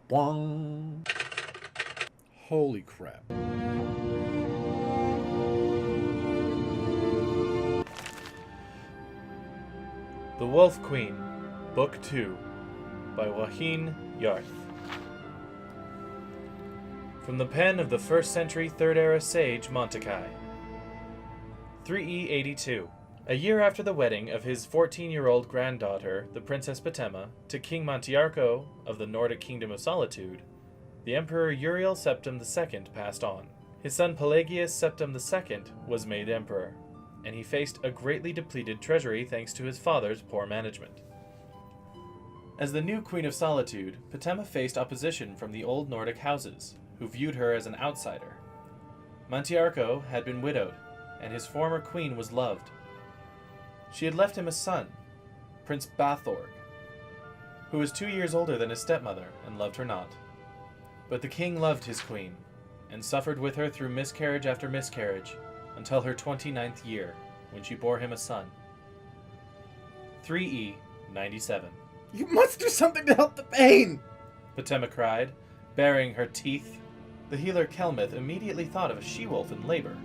Bwong. Holy crap. The Wolf Queen, Book 2, by Joachim Yarth. From the pen of the 1st century 3rd era sage Montekai. 3E82. A year after the wedding of his 14-year-old granddaughter, the Princess Patema, to King Montiarco of the Nordic Kingdom of Solitude, the Emperor Uriel Septim II passed on. His son Pelagius Septim II was made emperor, and he faced a greatly depleted treasury thanks to his father's poor management. As the new Queen of Solitude, Patema faced opposition from the old Nordic houses, who viewed her as an outsider. Montiarco had been widowed, and his former queen was loved. She had left him a son, Prince Bathorg, who was 2 years older than his stepmother and loved her not. But the king loved his queen, and suffered with her through miscarriage after miscarriage, until her 29th year, when she bore him a son. 3E97. You must do something to help the pain! Patema cried, baring her teeth. The healer Kelmuth immediately thought of a she-wolf in labor,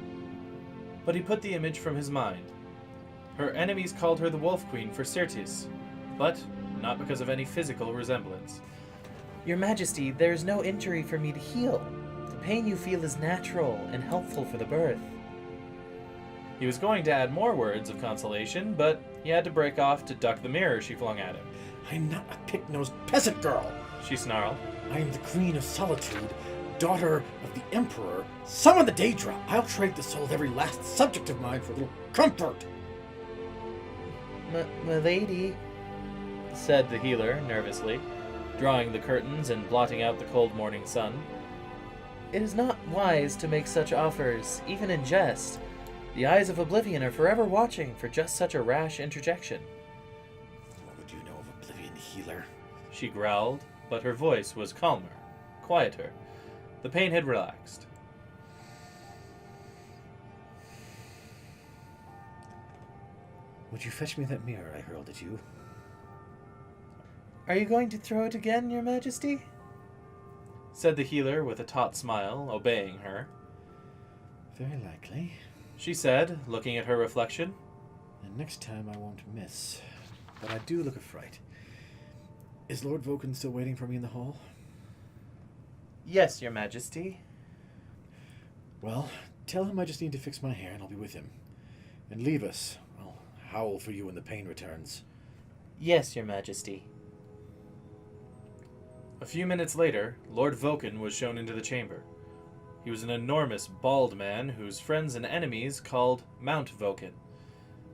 but he put the image from his mind. Her enemies called her the Wolf Queen for certes, but not because of any physical resemblance. Your Majesty, there is no injury for me to heal. The pain you feel is natural and helpful for the birth. He was going to add more words of consolation, but he had to break off to duck the mirror she flung at him. I'm not a pig-nosed peasant girl. She snarled. I am the Queen of Solitude, daughter of the Emperor. Summon the Daedra. I'll trade the soul of every last subject of mine for a little comfort. My lady, said the healer nervously, drawing the curtains and blotting out the cold morning sun. It is not wise to make such offers, even in jest. The eyes of Oblivion are forever watching for just such a rash interjection. What would you know of Oblivion, healer? She growled, but her voice was calmer, quieter. The pain had relaxed. Would you fetch me that mirror I hurled at you? Are you going to throw it again, Your Majesty? Said the healer with a taut smile, obeying her. Very likely. She said, looking at her reflection. And next time I won't miss. But I do look a fright. Is Lord Vulcan still waiting for me in the hall? Yes, Your Majesty. Well, tell him I just need to fix my hair and I'll be with him. And leave us. I'll howl for you when the pain returns. Yes, Your Majesty. A few minutes later, Lord Vulcan was shown into the chamber. He was an enormous, bald man whose friends and enemies called Mount Vulcan,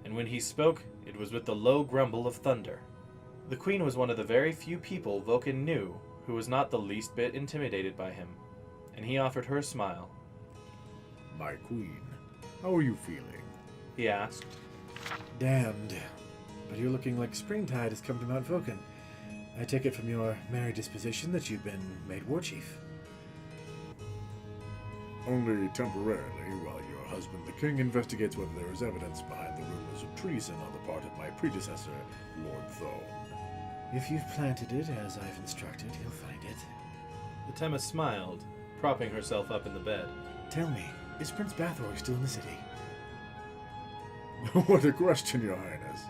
and when he spoke, it was with the low grumble of thunder. The queen was one of the very few people Vulcan knew who was not the least bit intimidated by him, and he offered her a smile. My queen, how are you feeling? He asked. Damned. But you're looking like springtide has come to Mount Vulcan. I take it from your merry disposition that you've been made war chief. Only temporarily, while your husband the king investigates whether there is evidence behind the rumors of treason on the part of my predecessor, Lord Thone. If you've planted it as I've instructed, he'll find it. Patema smiled, propping herself up in the bed. Tell me, is Prince Bathorg still in the city? What a question, your highness.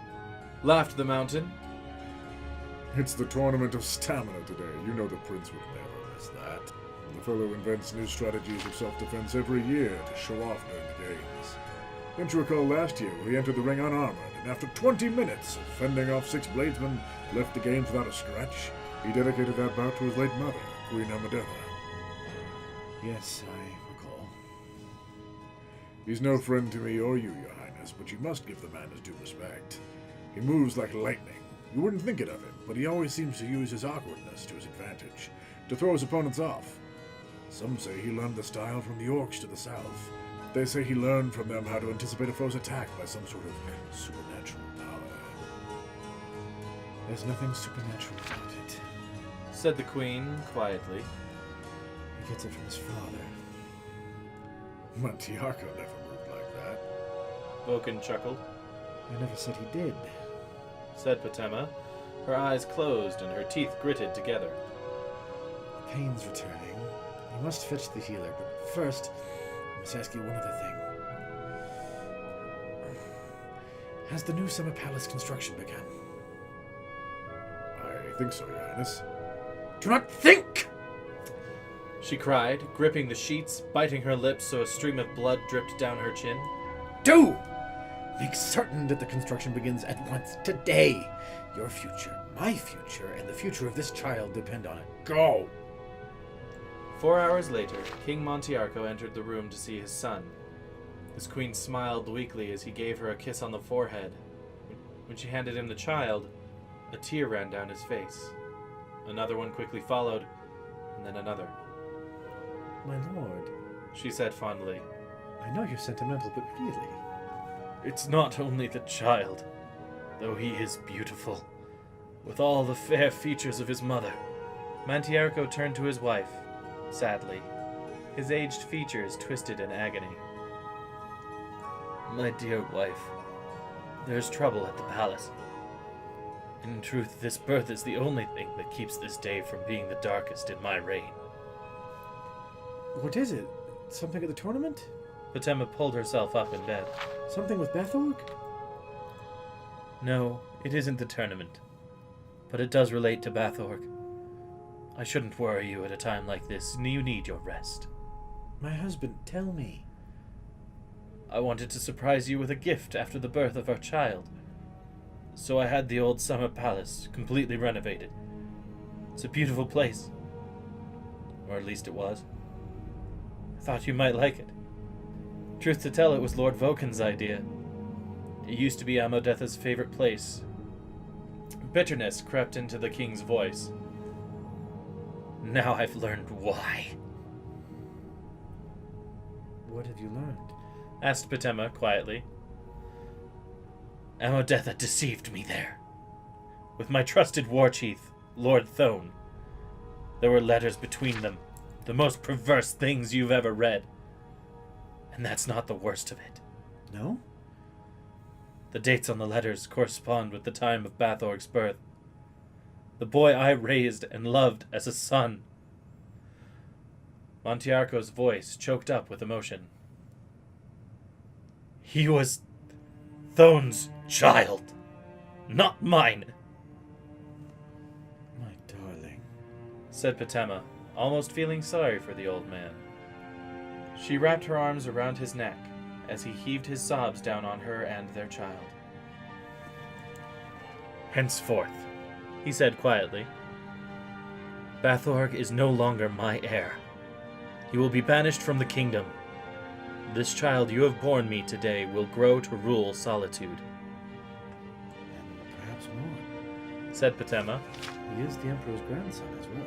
Laughed the mountain. It's the tournament of stamina today. You know the prince would never miss that. The fellow invents new strategies of self-defense every year to show off during the games. Don't you recall last year where he entered the ring unarmored, and after 20 minutes of fending off 6 bladesmen, left the games without a scratch? He dedicated that bout to his late mother, Queen Amadera. Yes, I recall. He's no friend to me or you, your highness, but you must give the man his due respect. He moves like lightning. You wouldn't think it of him, but he always seems to use his awkwardness to his advantage, to throw his opponents off. Some say he learned the style from the orcs to the south. They say he learned from them how to anticipate a foe's attack by some sort of supernatural power. There's nothing supernatural about it. Said the queen, quietly. He gets it from his father. Montiarco never moved like that. Vulcan chuckled. I never said he did. Said Patema, her eyes closed and her teeth gritted together. pain's returning. You must fetch the healer, but first, I must ask you one other thing. Has the new summer palace construction begun? I think so, Your Highness. Do not think! She cried, gripping the sheets, biting her lips so a stream of blood dripped down her chin. Do! Make certain that the construction begins at once, today. Your future, my future, and the future of this child depend on it. Go! 4 hours later, King Montiarco entered the room to see his son. His queen smiled weakly as he gave her a kiss on the forehead. When she handed him the child, a tear ran down his face. Another one quickly followed, and then another. My lord, She said fondly, I know you're sentimental, but really... "It's not only the child, though he is beautiful, with all the fair features of his mother." Mantiarco turned to his wife, sadly, his aged features twisted in agony. "My dear wife, there's trouble at the palace. In truth, this birth is the only thing that keeps this day from being the darkest in my reign." What is it? Something at the tournament? Fatima pulled herself up in bed. Something with Bethorg? "No, it isn't the tournament, but it does relate to Bathorg. I shouldn't worry you at a time like this. You need your rest. My husband, tell me. I wanted to surprise you with a gift after the birth of our child, so I had the old summer palace completely renovated. It's a beautiful place, or at least it was. I thought you might like it. Truth to tell, it was Lord Voken's idea. It used to be Amodetha's favorite place." Bitterness crept into the king's voice. "Now I've learned why," What have you learned? asked Fatima quietly. "Amodetha deceived me there. With my trusted war chief, Lord Thone. There were letters between them, the most perverse things you've ever read. And that's not the worst of it. No? The dates on the letters correspond with the time of Bathorg's birth. The boy I raised and loved as a son." Montiarco's voice choked up with emotion. "He was Thone's child, not mine," My darling. said Fatima, almost feeling sorry for the old man. She wrapped her arms around his neck as he heaved his sobs down on her and their child. "Henceforth," he said quietly, "Bathorg is no longer my heir. He will be banished from the kingdom. This child you have borne me today will grow to rule Solitude," And perhaps more. said Fatima. He is the Emperor's grandson as well.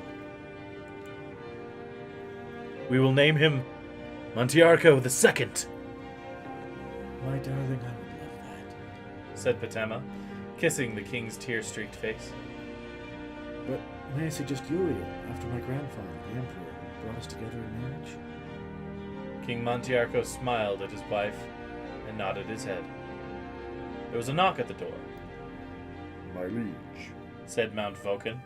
"We will name him Montiarco II," My darling, I would love that. said Fatima, kissing the king's tear-streaked face. But may I suggest Uriel, after my grandfather, the Emperor, brought us together in marriage? King Montiarco smiled at his wife and nodded his head. There was a knock at the door, My liege, said Mount Voken.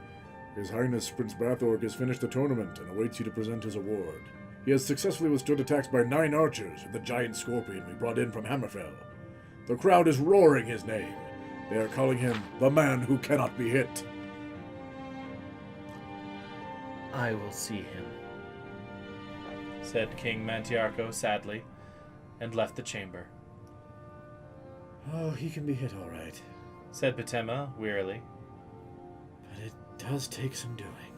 His Highness Prince Bathorg has finished the tournament and awaits you to present his award. He has successfully withstood attacks by 9 archers and the giant scorpion we brought in from Hammerfell. The crowd is roaring his name. They are calling him the man who cannot be hit. "I will see him," said King Mantiarco sadly, and left the chamber. Oh, he can be hit all right. Said Fatima wearily. But it does take some doing.